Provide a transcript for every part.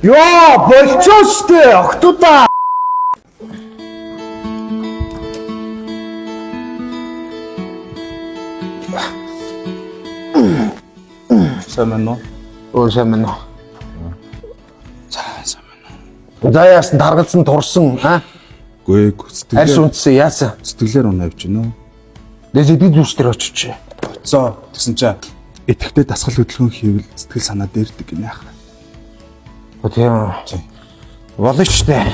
야, 벌써 때 охтуудаа. Сайн байна уу? Өө сайн байна уу? За сайн байна уу? За яасан таргалсан турсан аа? Гүй Арьс унтсан яасан? сэтгэлээр унаа явж байна уу? Дэсэ би зүсдэр очиж. За тэгсэн чинь итгэвтэй дасгал хөдөлгөөн хийвэл сэтгэл санаа дээрдэг гинэ яах. Тийм. Болно ч дээ.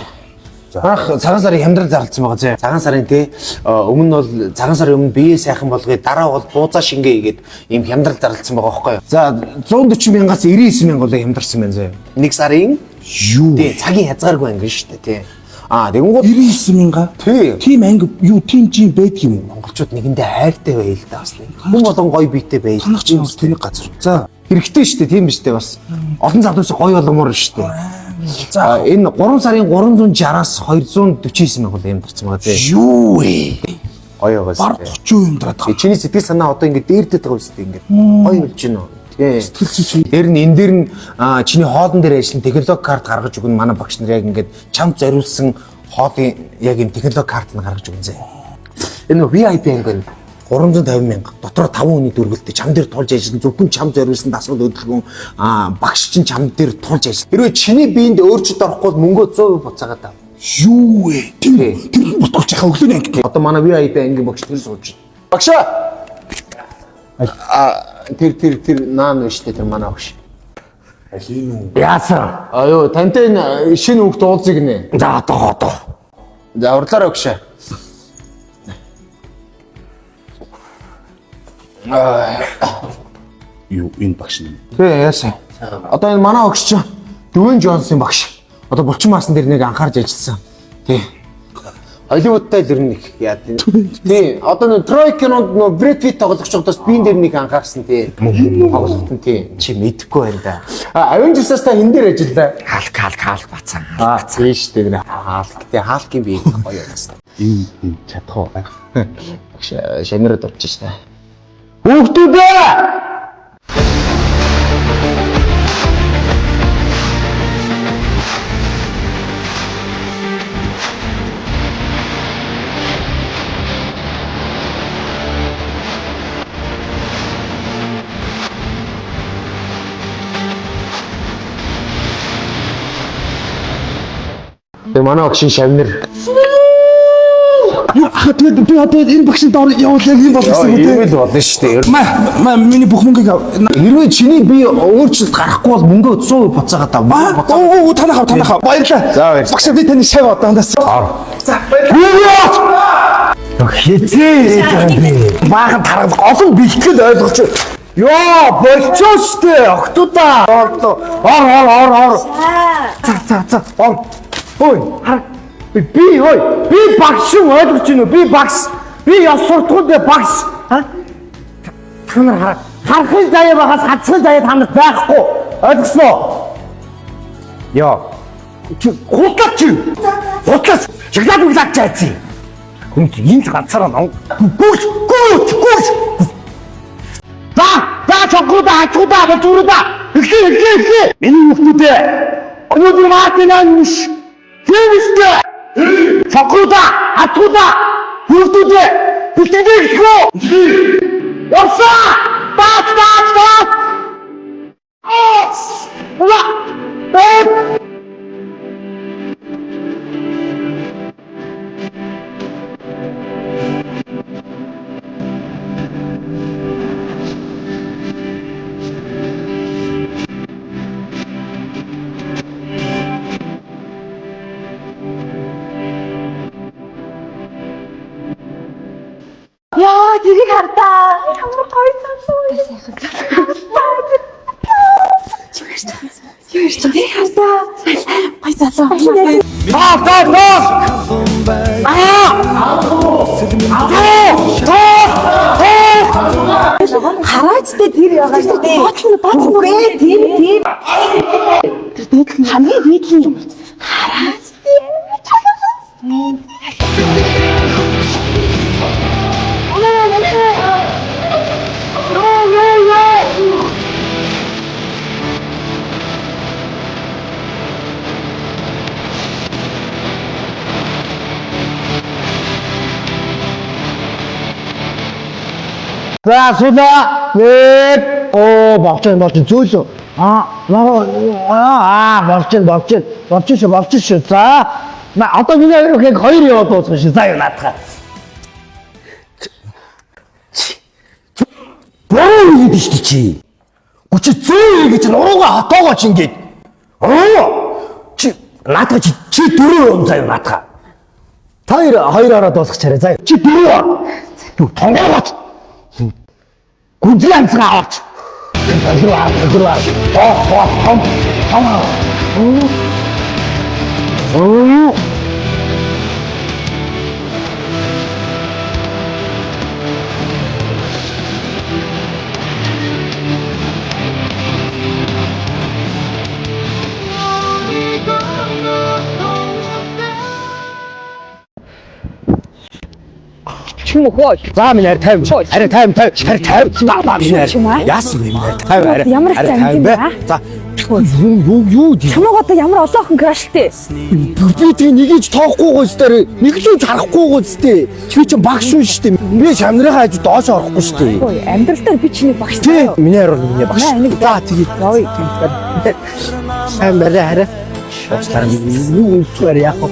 Анх цагаан сарын хямдрал зарлцсан байгаа зэ. Цагаан сарын тий өмнө нь бол цагаан сарын өмнө бие сайхан болгоё, дараа бол бууцаа шингээ игээд ийм хямдрал зарлцсан байгаа байхгүй юу. За 140 мянгаас 99 мянга болоо хямдарсан байна зэ. Нэг сарын Юу? тий цагийн хязгааргүй анги шүү дээ тий. Тэгэнгүүт 99 мянга. Тий. Тим анги юу тим жим байдаг юм уу? монголчууд нэгэндээ хайртай байл л да бас. Хүн болон гоё биетэй байл. Танах чинь бас тэнэг газар. За Хэрэгтэй шүү дээ, тийм биз дээ бас. Олон залуус гоё боломоор шүү дээ. За Энэ 3 сарын 360-аас 249 мянга бол ямдарсан байгаа зэ. юу вэ? Гоё байгаас. Бар 30% юмдраад байгаа. Чиний сэтгэл санаа одоо ингэ дээрдэт байгаа үстэй ингэ. Гоё болж байна уу? Тий. Сэтгэл зүйн Тэр нь энэ дээр нь чиний хоолн дээр ажиллана технологи карт гаргаж өгнө. Манай багш нар яг ингэ чамд зориулсан хоолын яг энэ технологи карт нь гаргаж өгнө зэ. Энэ VIP анги нь 350 мянга дотор 5 хүний дүргэлтээ чам дээр тулж ажиллана. Зөвхөн чам зориулсан дасгал хөдөлгөөн багш чинь чам дээр тулж ажиллана. Хэрвээ чиний биед өөрчлөлт орохгүй бол мөнгөө 100% буцаагаад тав. юу вэ? Тэр бутгуулж яхаа өглөөний анги. Одоо манай VIP анги багш тэр сууж байна. Багшаа. Тэр наан биш тэр манай багш. Алин уу? Яасан? Юу тантай энэ шинэ хүүхд уулзыг нэ. За одоо. За урлаарай багшаа. Юу энэ багш нь? Тий яасан. Одоо энэ манай багш чинь Дүүн Джонсын багш. Одоо булчин маасан дээр нэг анхаарч ажилласан. Тий. Холливуудтай л нэг яа тий. Одоо нэг Трой кинонд нөө Брэд Питт тоглогч удаас биен дээр нэг анхаарсан тий. Тоглолт нь тий. Чи мэдэхгүй байна да. Avengers-аас та энэ дээр ажиллаа. Халк бацаа. Тий шүү дээ. Халк тий. Халкийн бие гоё байсан. Энэ чадах уу? Багш шанарад орчих шээ. Хүүхдүүдээ! Тэ манай багшийн шавнар. Тэгээд би одоо энэ багшийн доор явуулаад юм болсон үү? Ийм л болно шүү дээ. Маа миний бүх мөнгийг Хэрвээ чиний бие өөрчлөлт гарахгүй бол мөнгөө 100% буцаагаад аваа. оо танах баярлаа. За баярлалаа. Багш би таны шав одондоос. За баярлалаа. Хэцээ би. Баахан тараад олон бэлтгэл ойлгож. Йоо, болчихоо шүү дээ. Охтуудаа. Ор. За. Ой, хар. Би багш ойлгож байна уу? Би багш. Би яс суртахуун дээр багш. Та нар харахын заяа багаас хацхан заяа та нарт байхгүй. Ойлгосноо? Яа. Хутлаач. Чиглаад чайцсан. Хүн энэ ганцаараа ном. Гүш. За чокруда Эхлээ. Миний хүүхдүүдээ. Өнөөдөр маатинааныш. Тэмэстэ. Чокруда хүүхдүүдээ. Бүтээхөө. Орса! Бат! Яа, тэрийг хардаа. Ямар гоё сансан. Тэрийг хардаа. Гоё залуу. Хараач тэр яагаад тийм. Бодлоо тийм. Тэр дээдл хамгийн дээдл юм. Хараач тийм. За суда. Вэт. Болчихно зөөлөө. Болчих. За. Одоо миний хоёрыг хоёр яваад дуусгах шин. За юу наадах. Боо юу гэж чи? Гүч зөө гэж нуруугаа хотоогоо ч ингээд. Чи наадах чи дөрөв юм заяа наадах. Та хоёр ороод дуусгах чараа заяа. Чи дөрөв. Тонгоолооч. Гүзээ амцгаа аваач. Чүм хөөе. За минь арай тайван. Яасан бэ минь тайван. Ямар их зам юм бэ? За юу Чамаг одоо ямар олон охин крашлтэй. би тэг нэгийг тоохгүй гоостой нэг л үз харахгүй гоостой чи ч багш шүү дээ би шамныхаа хажууд доош орохгүй шүү дээ Ой, амьдрал дээр би чиний багш тий миний хараа миний багш за тэгээ Ой, сайн барай хараа шоцлаар юу үсгээр яах вэ